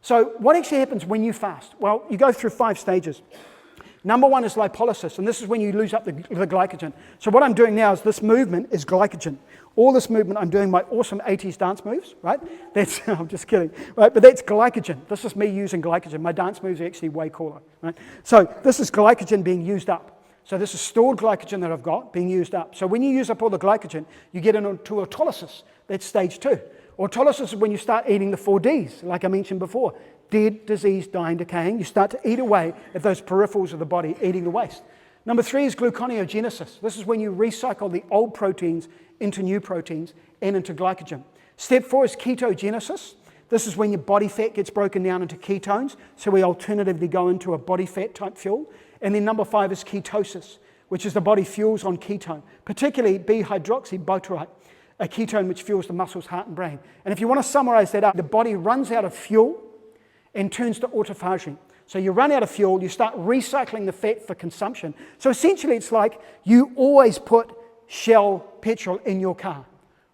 So what actually happens when you fast? Well, you go through 5 stages. Number 1 is lipolysis, and this is when you lose up the glycogen. So what I'm doing now is this movement is glycogen. All this movement, I'm doing my awesome 80s dance moves, right? That's, I'm just kidding, right? But that's glycogen. This is me using glycogen. My dance moves are actually way cooler, right? So this is glycogen being used up. So this is stored glycogen that I've got being used up. So when you use up all the glycogen, you get into autolysis. That's stage 2. Autolysis is when you start eating the 4 Ds, like I mentioned before. Dead, diseased, dying, decaying. You start to eat away at those peripherals of the body, eating the waste. Number 3 is gluconeogenesis. This is when you recycle the old proteins into new proteins and into glycogen. Step 4 is ketogenesis. This is when your body fat gets broken down into ketones, so we alternatively go into a body fat type fuel. And then number 5 is ketosis, which is the body fuels on ketone, particularly B-hydroxybutyrate, a ketone which fuels the muscles, heart and brain. And if you want to summarize that up, the body runs out of fuel and turns to autophagy. So you run out of fuel, you start recycling the fat for consumption. So essentially it's like you always put Shell petrol in your car,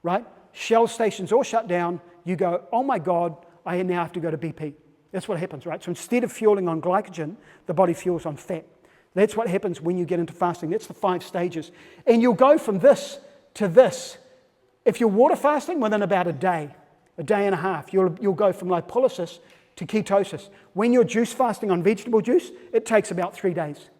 right? Shell stations all shut down, you go, oh my God, I now have to go to BP. That's what happens, right? So instead of fueling on glycogen, the body fuels on fat. That's what happens when you get into fasting. That's the 5 stages. And you'll go from this to this. If you're water fasting, within about a day and a half, you'll go from lipolysis to ketosis. When you're juice fasting on vegetable juice, it takes about 3 days.